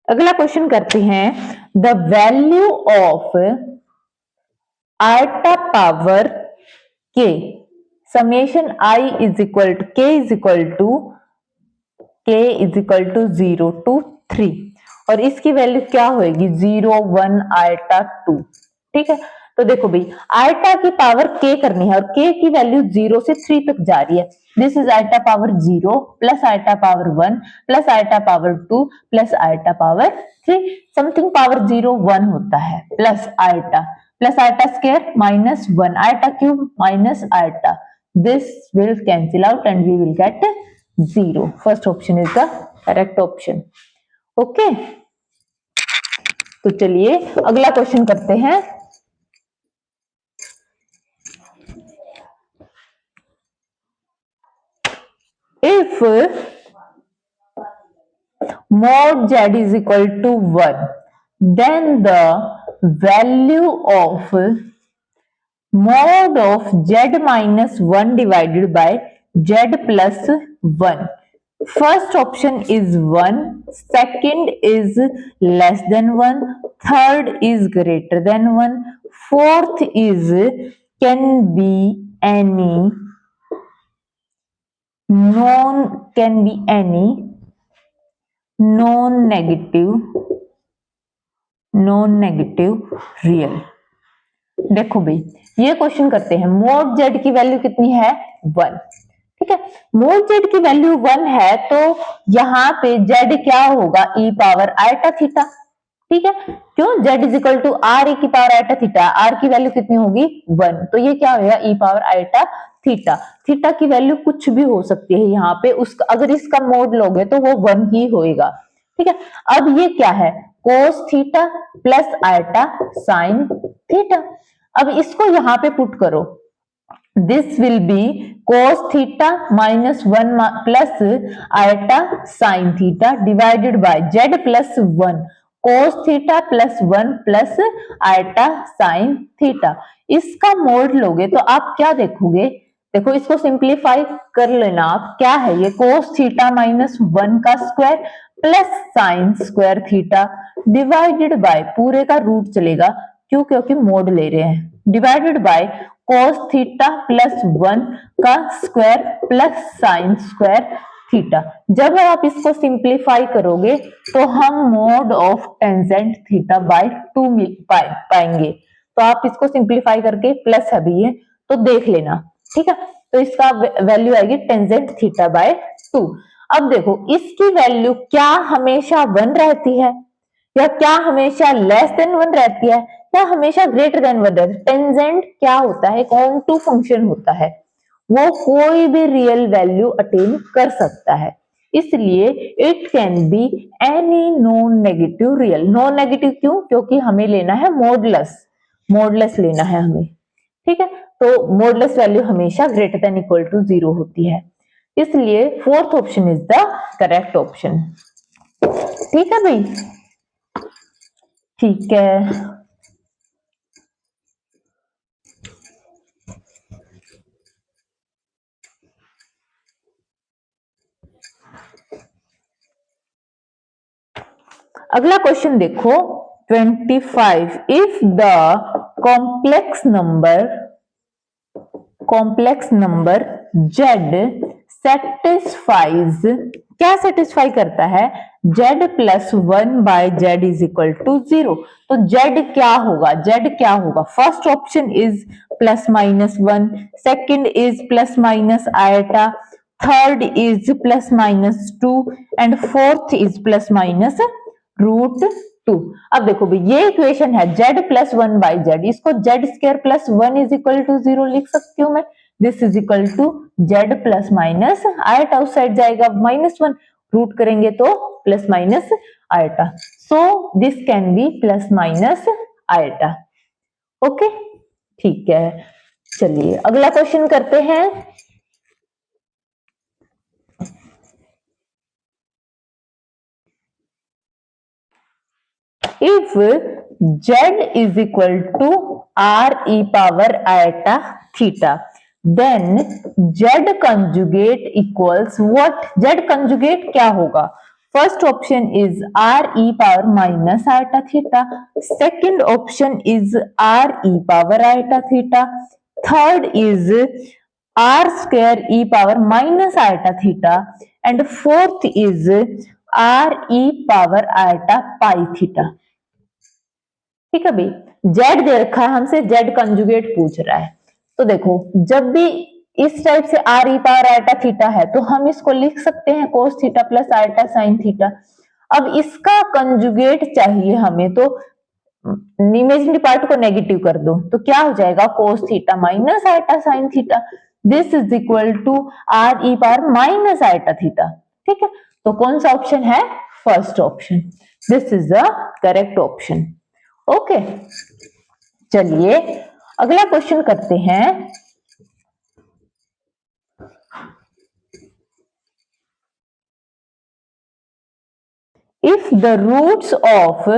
Speaker 1: अगला क्वेश्चन करते हैं। The value of iota power k summation i is equal to k is equal to 0 to 3, और इसकी value क्या होगी 0 1 iota 2। ठीक है, तो देखो भाई आइटा की पावर k करनी है और k की वैल्यू 0 से 3 तक जा रही है। This is iota power 0 plus iota power 1 plus iota power 2 plus iota power 3, something power 0 1 होता है, plus iota square minus 1 iota cube minus iota, this will cancel out and we will get 0. First option is the correct option. Okay, तो चलिए अगला question करते हैं। If mod z is equal to 1, then the value of mod of z minus 1 divided by z plus 1, first option is 1, second is less than 1, third is greater than 1, fourth is can be any non can be any non negative real. देखो भाई ये question करते हैं, mode Z की value कितनी है 1, ठीक है। मोड जेड की वैल्यू 1 है तो यहाँ पे जेड क्या होगा e पावर आयटा थीटा, ठीक है। क्यों, z is equal to r e की पावर आयटा थीटा, आर की वैल्यू कितनी होगी 1, तो ये क्या होगा e power iota theta. Theta की वैल्यू कुछ भी हो सकती है यहाँ पे, उसका अगर इसका मोड लोगे तो वो 1 ही होएगा, ठीक है। अब ये क्या है, cos theta plus iota sine theta. अब इसको यहाँ पे पुट करो, this will be cos theta minus 1 plus iota sine theta divided by z plus 1 cos theta plus 1 plus iota sine theta. इसका मोड लोगे तो आप क्या देखोगे, देखो इसको सिंप्लीफाई कर लेना आप, क्या है ये cos थीटा माइनस 1 का square plus sine square theta divided by पूरे का रूट चलेगा, क्यों, क्योंकि मोड ले रहे हैं, divided by cos theta plus 1 का square plus sine square theta. जब आप इसको सिंप्लीफाई करोगे तो हम mode of tangent theta by 2 पाएंगे। तो आप इसको सिंप्लीफाई करके प्लस है भी ये तो देख लेना, ठीक है। तो इसका वैल्यू आएगी टेंजेंट थीटा बाय 2। अब देखो इसकी वैल्यू क्या हमेशा 1 रहती है या क्या हमेशा लेस देन 1 रहती है या हमेशा ग्रेटर देन 1 रहती है। टेंजेंट क्या होता है, ऑन टू फंक्शन होता है, वो कोई भी रियल वैल्यू अटेन कर सकता है, इसलिए it can be any non negative real. Non negative क्यों, क्योंकि हमें लेना है मॉडुलस, मॉडुलस लेना है हमें, ठीक है। तो मॉडुलस वैल्यू हमेशा ग्रेटर देन इक्वल टू 0 होती है, इसलिए fourth option is the correct option, ठीक है भाई, ठीक है। अगला क्वेश्चन देखो 25, if the complex number z satisfies, क्या सेटिस्फाई करता है, z plus 1 by z is equal to 0। तो z क्या होगा, z क्या होगा, first option is plus minus 1, second is plus minus iota, third is plus minus 2 and fourth is plus minus root 2। अब देखो भाई ये इक्वेशन है z प्लस 1 बाई जेड, इसको z square plus 1 is equal to 0 लिख सकती हूँ मैं, this is equal to z plus minus iota, उस साइड जाएगा माइनस 1, रूट करेंगे तो plus minus iota, so this can be plus minus iota, okay, ठीक है। चलिए अगला क्वेश्चन करते हैं, if z is equal to r e power iota theta, then z conjugate equals what, z conjugate क्या होगा, first option is r e power minus iota theta, second option is r e power iota theta, third is r square e power minus iota theta and fourth is r e power iota pi theta। ठीक है भाई, Z दे रखा है हमसे, Z conjugate पूछ रहा है, तो देखो जब भी इस टाइप से are e power iota theta है तो हम इसको लिख सकते हैं cos theta plus iota sine theta. अब इसका कंजुगेट चाहिए हमें, तो इमेजिनरी पार्ट को नेगेटिव कर दो तो क्या हो जाएगा, cos theta minus iota sine theta, this is equal to r e power minus iota theta, ठीक है। तो कौन सा ऑप्शन है, first option, this is the correct option, okay. चलिए अगला क्वेश्चन करते हैं, if the roots of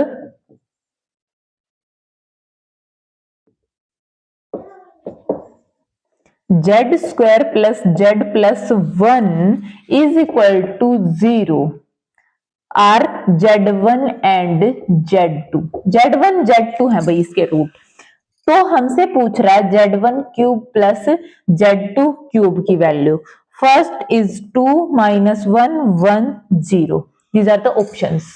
Speaker 1: z square plus z plus 1 is equal to 0 are z1 and z2, z1 z2 है भाई इसके रूट, तो हमसे पूछ रहा है z1 cube plus z2 cube की value. First is 2 -1 1 0। These are the options.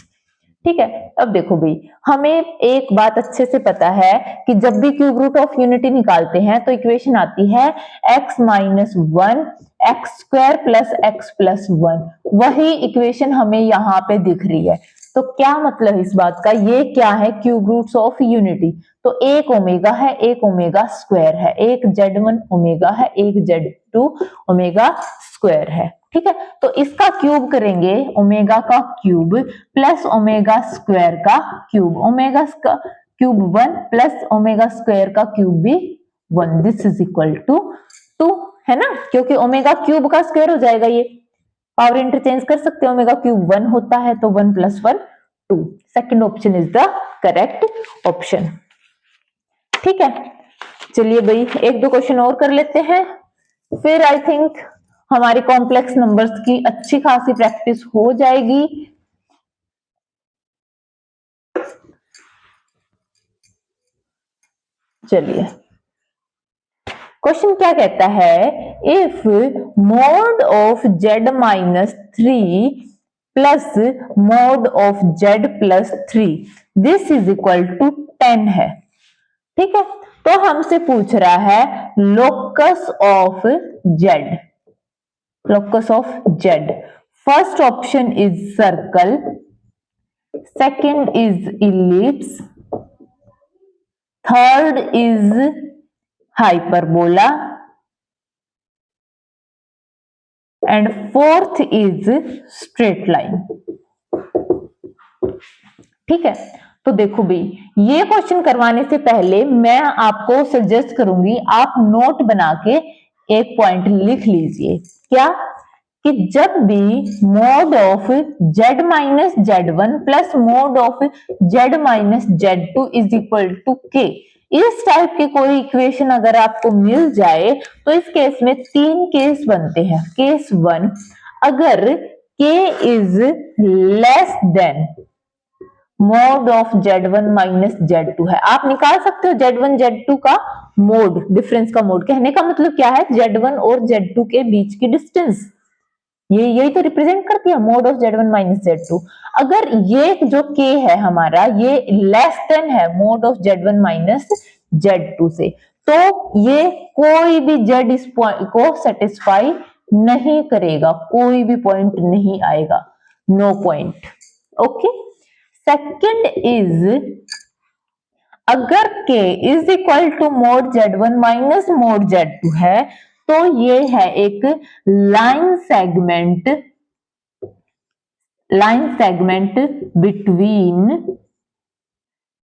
Speaker 1: ठीक है, अब देखो भाई, हमें एक बात अच्छे से पता है कि जब भी क्यूब रूट ऑफ यूनिटी निकालते हैं तो इक्वेशन आती है x minus 1 x square plus x plus 1। वही इक्वेशन हमें यहाँ पे दिख रही है। तो क्या मतलब इस बात का, ये क्या है, क्यूब रूट्स ऑफ यूनिटी। तो एक ओमेगा है, एक ओमेगा स्क्वायर है, एक z1 ओमेगा है, एक z2 ओमेगा स्क्वायर है। ठीक है, तो इसका क्यूब करेंगे, ओमेगा का क्यूब प्लस ओमेगा स्क्वायर का क्यूब, ओमेगा का क्यूब 1 प्लस ओमेगा स्क्वायर का क्यूब भी 1। दिस इज इक्वल टू 2, है ना, क्योंकि ओमेगा क्यूब का स्क्वायर हो जाएगा, ये पावर इंटरचेंज कर सकते हैं, ओमेगा क्यूब 1 होता है तो 1 + 1 2। Second option is the correct option. ठीक है, चलिए भाई एक दो क्वेश्चन और कर लेते हैं, फिर आई थिंक हमारी कॉम्प्लेक्स नंबर्स की अच्छी खासी प्रैक्टिस हो जाएगी। चलिए, क्वेश्चन क्या कहता है, if mod of z minus 3 plus mod of z plus 3 this is equal to 10 है। ठीक है, तो हमसे पूछ रहा है locus of z। Locus of z, first option is circle, second is ellipse, third is hyperbola and fourth is straight line. ठीक है, तो देखो भाई, ये क्वेश्चन करवाने से पहले मैं आपको सजेस्ट करूंगी आप नोट बना के एक पॉइंट लिख लीजिए, क्या कि जब भी mod of z minus z1 plus mod of z minus z2 is equal to k, इस टाइप के कोई इक्वेशन अगर आपको मिल जाए तो इस केस में 3 केस बनते हैं। केस 1, अगर k is less then mode of z1 minus z2 है, आप निकाल सकते हो z1 z2 का मोड, डिफरेंस का मोड। कहने का मतलब क्या है, z1 और z2 के बीच की डिस्टेंस, ये यही तो रिप्रेजेंट करती है mod of z1 minus z2। अगर ये जो k है हमारा, ये लेस देन है mod of z1 minus z2 से, तो ये कोई भी z इस पॉइंट को सेटिस्फाई नहीं करेगा, कोई भी पॉइंट नहीं आएगा, no point. Okay, second is अगर k is equal to mod z1 minus mod z2 है, तो ये है एक line segment between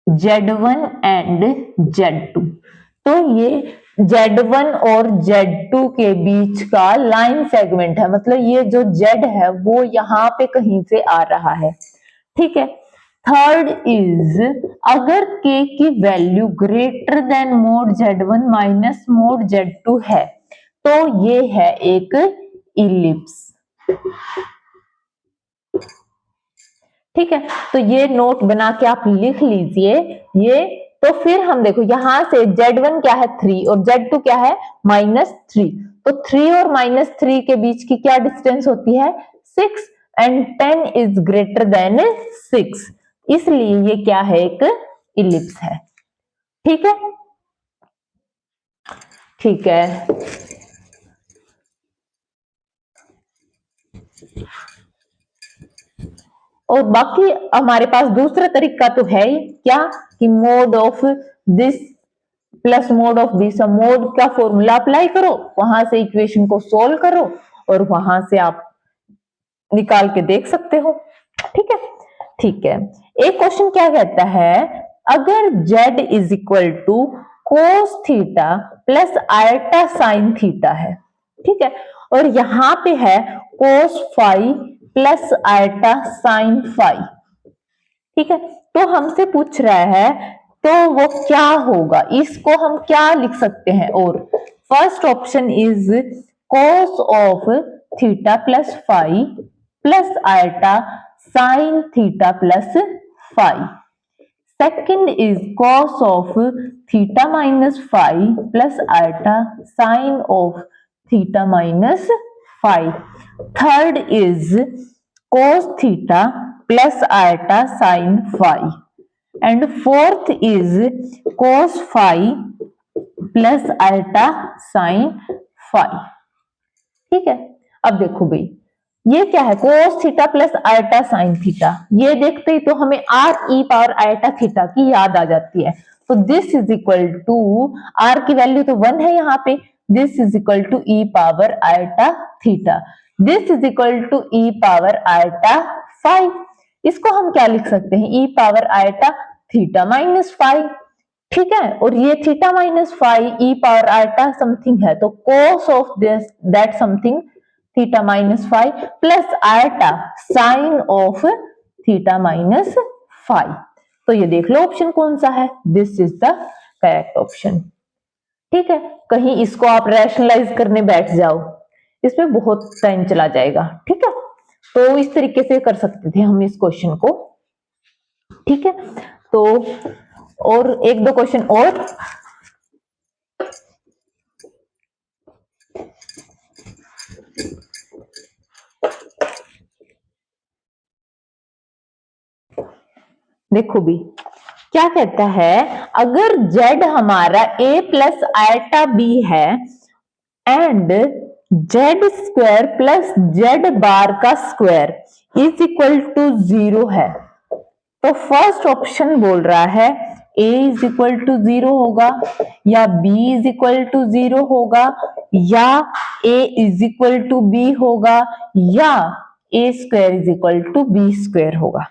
Speaker 1: z1 and z2। तो ये z1 और z2 के बीच का लाइन सेगमेंट है, मतलब ये जो z है वो यहां पे कहीं से आ रहा है। ठीक है, थर्ड इज अगर k की value greater than mode z1 minus mod z2 है, तो ये है एक इलिप्स। ठीक है, तो ये नोट बना के आप लिख लीजिए ये। तो फिर हम देखो यहां से z1 क्या है 3 और z2 क्या है -3, तो 3 और -3 के बीच की क्या डिस्टेंस होती है 6 एंड 10 इज ग्रेटर देन 6, इसलिए ये क्या है एक इलिप्स है। ठीक है, ठीक है, और बाकी हमारे पास दूसरा तरीका तो है ही, क्या कि mod of this plus mod of this, mode का फॉर्मूला अप्लाई करो, वहां से इक्वेशन को सोल्व करो और वहां से आप निकाल के देख सकते हो। ठीक है, ठीक है, एक क्वेश्चन क्या कहता है, अगर z is equal to cos theta plus iota sine theta है, ठीक है, और यहां पे है cos phi plus iota sine phi. ठीक है, तो हमसे पूछ रहा है तो वो क्या होगा, इसको हम क्या लिख सकते हैं, और first option is cos of theta plus phi plus iota sine theta plus phi. Second is cos of theta minus phi plus iota sine of theta minus phi. Third is cos theta plus iota sine phi. And fourth is cos phi plus iota sine phi. ठीक है, अब देखो भाई ये क्या है, cos theta plus iota sine theta. ये देखते ही तो हमें r e power iota theta की याद आ जाती है। तो this is equal to, r की वैल्यू तो 1 है यहाँ पे, this is equal to e power iota theta. This is equal to e power iota 5। इसको हम क्या लिख सकते हैं, e power iota theta minus 5। ठीक है, और ये theta minus 5 e power iota something है, तो cos of this that something theta minus 5 plus iota sine of theta minus 5। तो ये देख लो ऑप्शन कौन सा है, this is the correct option. ठीक है, कहीं इसको आप रैशनलाइज करने बैठ जाओ, इसमें बहुत टाइम चला जाएगा। ठीक है, तो इस तरीके से कर सकते थे हम इस क्वेश्चन को। ठीक है, तो और एक दो क्वेश्चन और। देखो भी क्या कहता है, अगर z हमारा a प्लस आयटा b है and z square plus z बार का स्क्वायर इज इक्वल टू 0 है, तो फर्स्ट ऑप्शन बोल रहा है a इज इक्वल टू 0 होगा, या b इज इक्वल टू 0 होगा, या a is equal to b होगा, या a square is equal to b square होगा।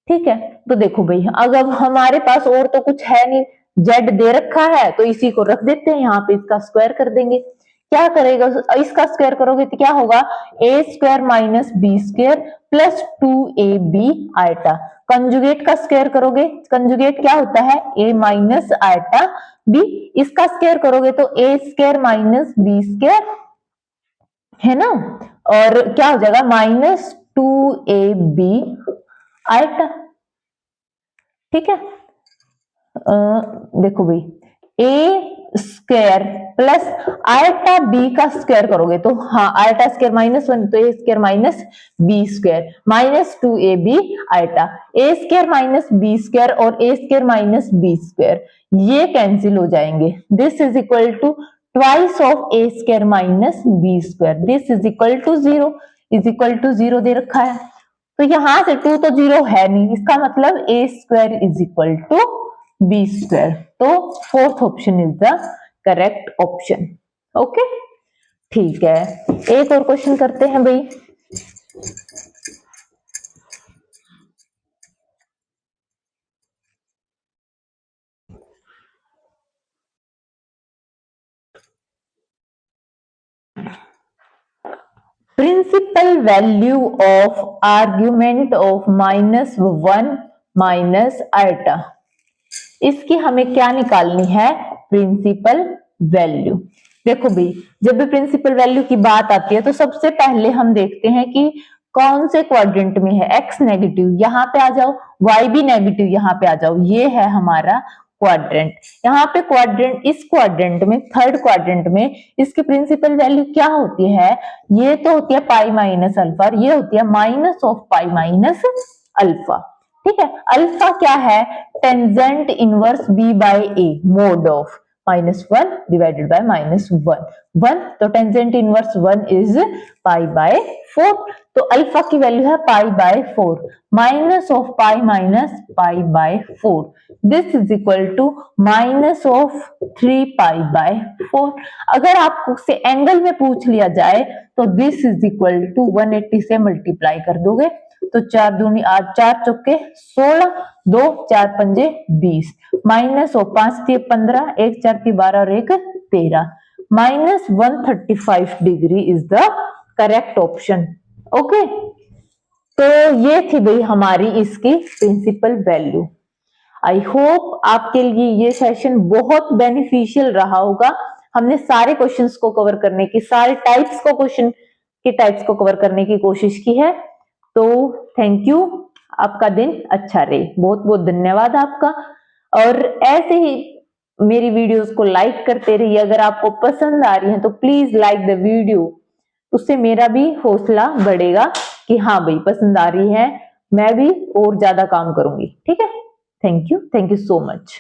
Speaker 1: ठीक है, तो देखो भाई अगर हमारे पास और तो कुछ है नहीं, z दे रखा है तो इसी को रख देते हैं यहाँ पे, इसका स्क्वायर कर देंगे। क्या करेगा, इसका स्क्वायर करोगे तो क्या होगा, a square minus b square plus 2ab iota. Conjugate का स्क्वायर करोगे, कंजुगेट क्या होता है, a माइनस आयटा b। इसका स्क्वायर करोगे तो a square minus b square है ना, और क्या हो जाएगा माइनस 2ab आयटा। ठीक है, देखो भाई a square plus iota b का स्क्वायर करोगे तो हाँ आयटा स्क्वायर माइनस 1 तो a square minus b square minus 2ab iota. a square minus b square और a square minus b square ये कैंसिल हो जाएंगे। This is equal to twice of a square minus b square. This is equal to 0, is equal to 0 दे रखा है, तो यहां से 2 तो 0 है नहीं, इसका मतलब a square is equal to b square. तो fourth option is the correct option. Okay, ठीक है, एक और क्वेश्चन करते हैं भाई। Principal value of argument of -1 minus iota, इसकी हमें क्या निकालनी है, प्रिंसिपल वैल्यू। देखो भाई जब भी प्रिंसिपल वैल्यू की बात आती है तो सबसे पहले हम देखते हैं कि कौन से क्वाड्रेंट में है, x नेगेटिव यहाँ पे आ जाओ, y भी नेगेटिव यहाँ पे आ जाओ, ये है हमारा क्वाड्रेंट। यहाँ पे क्वाड्रेंट, इस क्वाड्रेंट में थर्ड क्वाड्रेंट में इसकी प्रिंसिपल वैल्यू क्या होती है, ये तो होती है पाई माइनस अल्फा, ये होती है minus of pi minus alpha. ठीक है, अल्फा क्या है, tangent inverse b by a mod of -1 divided by -1 तो tangent inverse 1 is pi by 4, तो अल्फा की वैल्यू है pi by 4 minus of pi minus pi by 4। This is equal to minus of 3 pi by 4। अगर आपको से angle में पूछ लिया जाए तो दिस इज इक्वल टू 180 से मल्टीप्लाई कर दोगे तो 4 दूनी 8, 4 चौके 16, 2 4 पंजे 20, माइनस और 5 थी 15, 1 4 थी 12 और 1 13, minus 135 degree is the correct option. Okay, तो ये थी भाई हमारी इसकी प्रिंसिपल वैल्यू। आई होप आपके लिए ये सेशन बहुत बेनिफिशियल रहा होगा। हमने सारे क्वेश्चंस को कवर करने की, सारे टाइप्स को क्वेश्चन के टाइप्स को कवर करने की कोशिश की है। तो थैंक यू, आपका दिन अच्छा रहे, बहुत बहुत धन्यवाद आपका। और ऐसे ही मेरी वीडियोस को लाइक करते रहिए, अगर आपको पसंद आ रही है तो प्लीज लाइक द वीडियो उससे मेरा भी हौसला बढ़ेगा कि हाँ भाई पसंद आ रही है, मैं भी और ज्यादा काम करूंगी। ठीक है, थैंक यू सो मच।